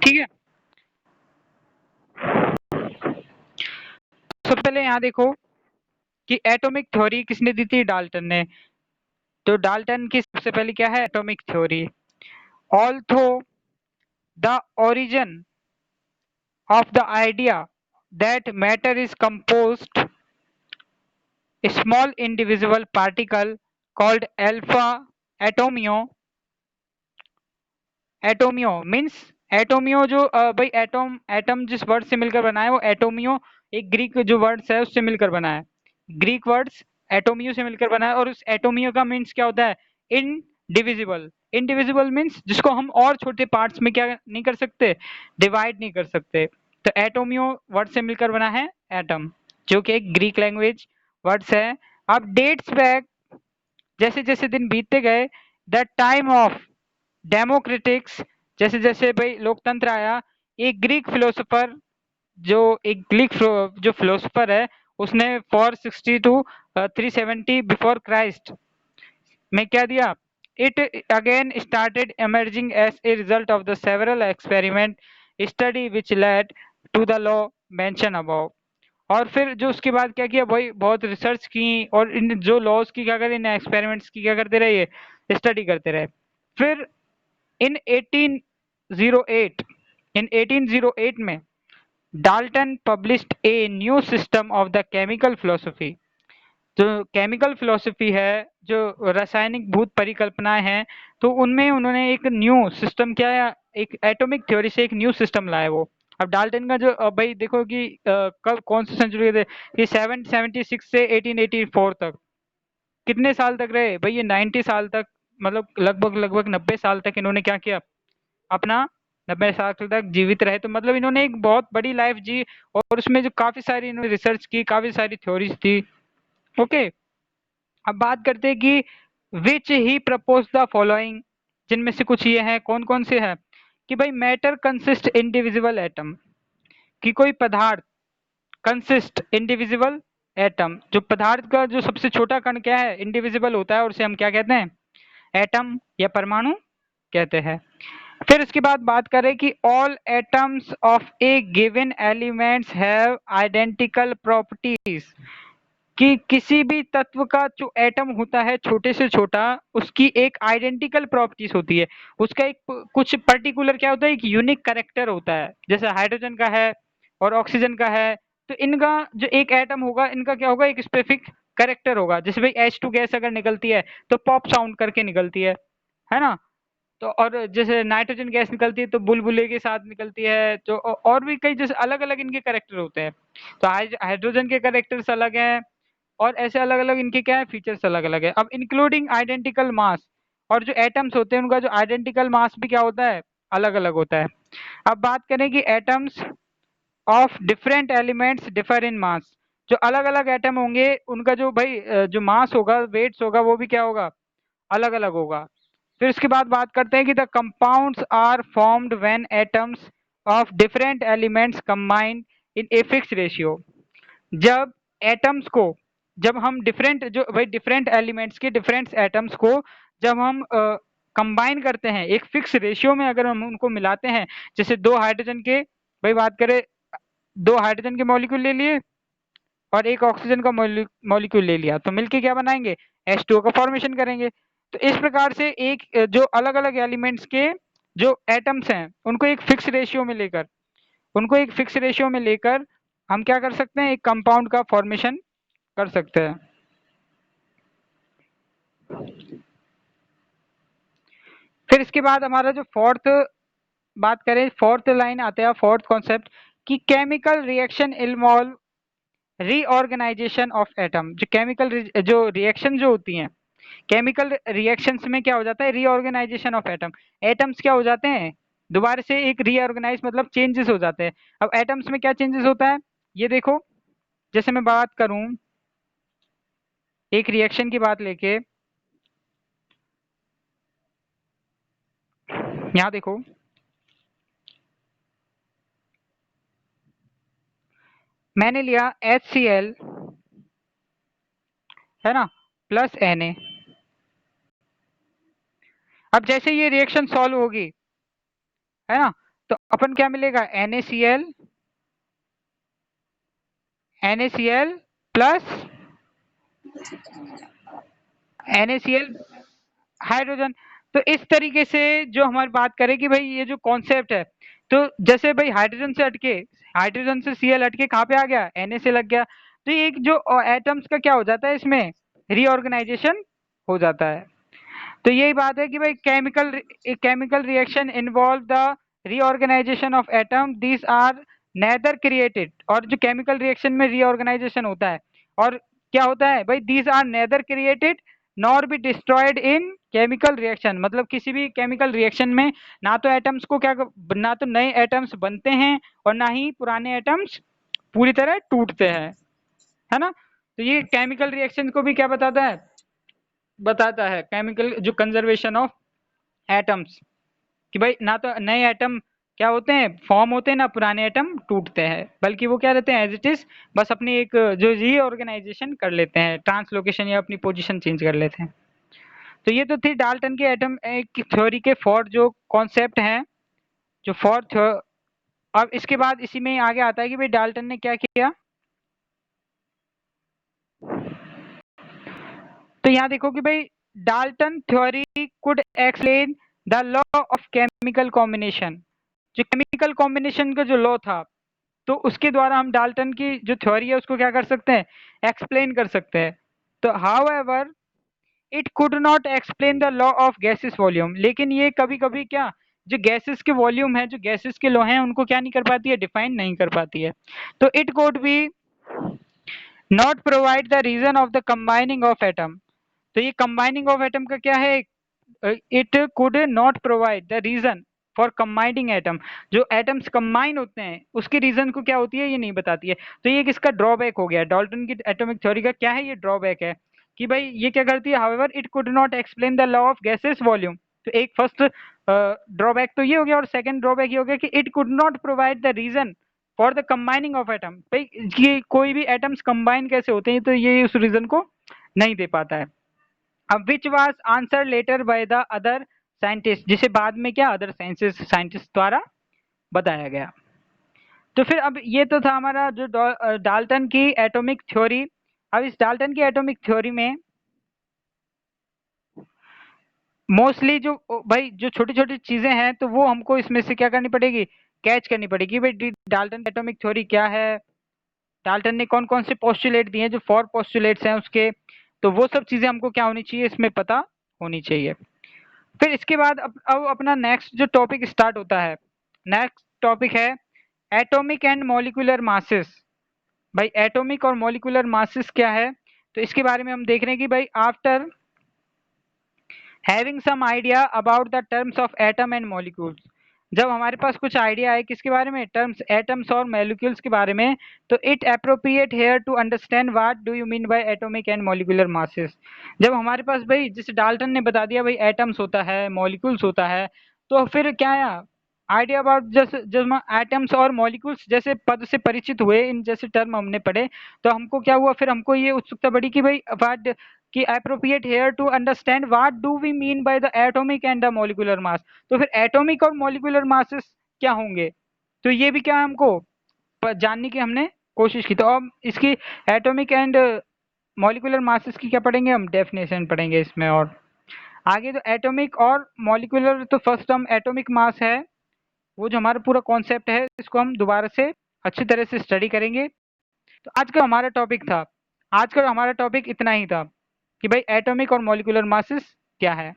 ठीक है। सबसे पहले यहाँ देखो कि एटॉमिक थ्योरी किसने दी थी, डाल्टन ने। तो डाल्टन की सबसे पहले क्या है, atomic theory. Although the origin of the idea that matter is composed a small indivisible particle called alpha atomio। Atomio means atomio जो भाई एटम एटम जिस वर्ड से मिलकर बना है वो एटोमियो एक ग्रीक जो वर्ड्स है उससे मिलकर बना है। ग्रीक वर्ड्स एटोमियो से मिलकर बना है और उस एटोमियो का मीन्स क्या होता है, इनडिविजिबल। इनडिविजिबल मीन्स जिसको हम और छोटे पार्ट्स में क्या नहीं कर सकते, डिवाइड नहीं कर सकते। तो एटोमियो वर्ड से मिलकर बना है एटम, जो कि एक ग्रीक लैंग्वेज वर्ड्स है। अब डेट्स बैक, जैसे जैसे दिन बीतते गए, द टाइम ऑफ डेमोक्रेटिक्स, जैसे जैसे भाई लोकतंत्र आया, एक ग्रीक फिलोसोफर, जो एक ग्रीक जो फिलोसोफर है उसने 460 टू 370 बिफोर क्राइस्ट में क्या दिया, it again started emerging as a result of the several experiment study which led to the law mentioned above। और फिर जो उसके बाद क्या किया भाई, बहुत रिसर्च की और इन जो लॉज की क्या करे, इन एक्सपेरिमेंट्स की क्या करते रहे, ये स्टडी करते रहे। फिर इन 1808 इन 1808 में Dalton published a new system of the chemical philosophy. जो केमिकल फिलोसफी है, जो रासायनिक भूत परिकल्पनाएं हैं, तो उनमें उन्होंने एक न्यू सिस्टम क्या है, एक एटॉमिक थ्योरी से एक न्यू सिस्टम लाए वो। अब डाल्टन का जो भाई देखो कि कब कौन सी सेंचुरी थे, ये 776 से 1884 तक कितने साल तक रहे भाई, ये 90 साल तक, मतलब लगभग लगभग 90 साल तक इन्होंने क्या किया, अपना 90 साल तक जीवित रहे। तो मतलब इन्होंने एक बहुत बड़ी लाइफ जी और उसमें जो काफी सारी इन्होंने रिसर्च की, काफी सारी थ्योरीज थी। ओके, अब बात करते हैं कि विच ही प्रपोज द फॉलोइंग, जिनमें से कुछ ये हैं, कौन कौन से हैं, कि भाई मैटर कंसिस्ट इंडिविजिबल एटम, कि कोई पदार्थ कंसिस्ट इंडिविजिबल एटम, जो पदार्थ का जो सबसे छोटा कण क्या है, इंडिविजिबल होता है और उसे हम क्या कहते हैं, एटम या परमाणु कहते हैं। फिर इसके बाद बात करें कि all atoms of A given elements have identical properties, कि किसी भी तत्व का जो एटम होता है छोटे से छोटा, उसकी एक आइडेंटिकल प्रॉपर्टीज होती है, उसका एक कुछ पर्टिकुलर क्या होता है, एक यूनिक कैरेक्टर होता है, जैसे हाइड्रोजन का है और ऑक्सीजन का है। तो इनका जो एक एटम होगा, इनका क्या होगा, एक स्पेसिफिक कैरेक्टर होगा। जैसे भाई H2 गैस अगर निकलती है तो पॉप साउंड करके निकलती है ना। तो और जैसे नाइट्रोजन गैस निकलती है तो बुलबुले के साथ निकलती है। तो और भी कई जैसे अलग अलग इनके कैरेक्टर होते हैं। तो हाइड्रोजन के कैरेक्टर्स अलग हैं और ऐसे अलग अलग इनके क्या है, फीचर्स अलग अलग है। अब इंक्लूडिंग आइडेंटिकल मास, और जो एटम्स होते हैं उनका जो आइडेंटिकल मास भी क्या होता है, अलग अलग होता है। अब बात करें कि atoms of different elements differ in mass, जो अलग अलग एटम होंगे उनका जो भाई जो मास होगा, वेट्स होगा, वो भी क्या होगा, अलग अलग होगा। फिर इसके बाद बात करते हैं कि the compounds are formed when atoms of different elements combined in a fix ratio. जब एटम्स को, जब हम डिफरेंट जो भाई डिफरेंट एलिमेंट्स के डिफरेंट एटम्स को जब हम कंबाइन करते हैं एक फिक्स रेशियो में, अगर हम उनको मिलाते हैं, जैसे दो हाइड्रोजन के, भाई बात करें, दो हाइड्रोजन के मॉलिक्यूल ले लिए और एक ऑक्सीजन का मॉलिक्यूल ले लिया, तो मिलके क्या बनाएंगे, H2O का फॉर्मेशन करेंगे। तो इस प्रकार से एक जो अलग अलग एलिमेंट्स के जो एटम्स हैं उनको एक फिक्स रेशियो में लेकर, हम क्या कर सकते हैं, एक कंपाउंड का फॉर्मेशन कर सकते हैं। फिर इसके बाद हमारा जो फोर्थ बात करें, फोर्थ लाइन आता है, फोर्थ कॉन्सेप्ट, कि chemical reaction involve reorganization of atom. जो केमिकल जो रिएक्शन जो होती हैं, केमिकल रिएक्शंस में क्या हो जाता है, रीऑर्गेनाइजेशन ऑफ एटम। एटम्स क्या हो जाते हैं, दोबारा से एक रीऑर्गेनाइज, मतलब चेंजेस हो जाते हैं। अब एटम्स में क्या चेंजेस होता है, ये देखो, जैसे मैं बात करूं एक रिएक्शन की बात लेके, यहाँ देखो, मैंने लिया HCl, है ना, प्लस Na। अब जैसे ये रिएक्शन सॉल्व होगी, है ना, तो अपन क्या मिलेगा, NaCl प्लस NaCl हाइड्रोजन। तो इस तरीके से जो हमारी बात करें कि भाई ये जो कॉन्सेप्ट है, तो जैसे भाई हाइड्रोजन से हटके, हाइड्रोजन से Cl हटके कहाँ पे आ गया, Na से लग गया। तो ये एक जो एटम्स का क्या हो जाता है, इसमें रीऑर्गेनाइजेशन हो जाता है। तो यही बात है कि भाई chemical reaction involve the reorganization of atom, these are neither created. और जो केमिकल रिएक्शन में रीऑर्गेनाइजेशन होता है, और क्या होता है भाई, these are neither created nor be destroyed in chemical reaction. मतलब किसी भी केमिकल रिएक्शन में ना तो एटम्स को क्या, ना तो नए एटम्स बनते हैं और ना ही पुराने एटम्स पूरी तरह टूटते हैं, है ना। तो ये केमिकल रिएक्शन को भी क्या बताता है केमिकल जो कंजर्वेशन ऑफ एटम्स, कि भाई ना तो नए एटम क्या होते हैं, फॉर्म होते हैं, ना पुराने एटम टूटते हैं, बल्कि वो क्या रहते हैं, एज इट इज बस अपनी एक जो रीऑर्गेनाइजेशन कर लेते हैं, ट्रांसलोकेशन या अपनी पोजीशन चेंज कर लेते हैं। तो ये तो थी डाल्टन के एटम की थ्योरी के फोर जो कॉन्सेप्ट हैं, जो फोर। अब इसके बाद इसी में ही आगे आता है कि भाई डाल्टन ने क्या किया। तो यहाँ देखो कि भाई Dalton theory could explain the law of chemical combination. जो केमिकल कॉम्बिनेशन का जो लॉ था, तो उसके द्वारा हम डाल्टन की जो थ्योरी है उसको क्या कर सकते हैं, एक्सप्लेन कर सकते हैं। तो how ever it could not explain the law of gases volume. लेकिन ये कभी कभी क्या, जो गैसेस के वॉल्यूम है, जो गैसेस के लॉ हैं, उनको क्या नहीं कर पाती है, डिफाइन नहीं कर पाती है। तो it could be not provide the reason of the combining of atom. तो ये कंबाइनिंग ऑफ एटम का क्या है, it could not provide the reason for combining atom. जो एटम्स कंबाइन होते हैं उसकी रीजन को क्या होती है, ये नहीं बताती है। तो ये किसका ड्रॉबैक हो गया, डाल्टन की एटॉमिक थ्योरी का क्या है, ये ड्रॉबैक है कि भाई ये क्या करती है, however it could not explain the law of gases volume. तो एक फर्स्ट ड्रॉबैक तो ये हो गया, और सेकंड ड्रॉबैक ये हो गया कि it could not provide the reason for the combining of atom. भाई ये कोई भी एटम्स कंबाइन कैसे होते हैं, तो ये उस रीजन को नहीं दे पाता है। अब which was answer later by the other scientist, जिसे बाद में क्या अदर साइंटिस्ट द्वारा बताया गया। तो फिर अब ये तो था हमारा जो डाल्टन की एटॉमिक थ्योरी। अब इस डाल्टन की एटॉमिक थ्योरी में मोस्टली जो भाई जो छोटी छोटी चीजें हैं, तो वो हमको इसमें से क्या करनी पड़ेगी, कैच करनी पड़ेगी। भाई डाल्टन एटॉमिक थ्योरी क्या है, डाल्टन ने कौन कौन से पोस्टुलेट दिए हैं, जो फोर पोस्टुलेट्स हैं उसके, तो वो सब चीजें हमको क्या होनी चाहिए, इसमें पता होनी चाहिए। फिर इसके बाद अब अपना नेक्स्ट जो टॉपिक स्टार्ट होता है, नेक्स्ट टॉपिक है एटॉमिक एंड मॉलिक्यूलर मासेस। भाई एटॉमिक और मॉलिक्यूलर मासेस क्या है, तो इसके बारे में हम देख रहे हैं कि भाई after having some idea about the terms of atom and molecules, जब हमारे पास कुछ आइडिया है किसके बारे में, टर्म्स एटम्स और मॉलिक्यूल्स के बारे में, तो it appropriate here to understand what do you mean by atomic and molecular masses. जब हमारे पास भाई जैसे डाल्टन ने बता दिया भाई एटम्स होता है, मॉलिक्यूल्स होता है, तो फिर क्या आया आइडिया अबाउट, जैसे जब हम एटम्स और मॉलिक्यूल्स जैसे पद से परिचित हुए, इन जैसे टर्म हमने पढ़े, तो हमको क्या हुआ, फिर हमको ये उत्सुकता बढ़ी कि भाई व्हाट कि appropriate here to understand what do we mean by the atomic and the molecular mass. तो फिर एटॉमिक और मॉलिक्यूलर मासेस क्या होंगे, तो ये भी क्या हमको जानने की हमने कोशिश की। तो अब इसकी एटॉमिक एंड मॉलिक्यूलर मासेस की क्या पढ़ेंगे, हम डेफिनेशन पढ़ेंगे इसमें। और आगे तो एटॉमिक और मॉलिक्यूलर, तो फर्स्ट हम एटॉमिक मास है, वो जो हमारा पूरा कॉन्सेप्ट है, इसको हम दोबारा से अच्छी तरह से स्टडी करेंगे। तो आज का हमारा टॉपिक था, आज का हमारा टॉपिक इतना ही था कि भाई एटॉमिक और मॉलिक्यूलर मासेस क्या है।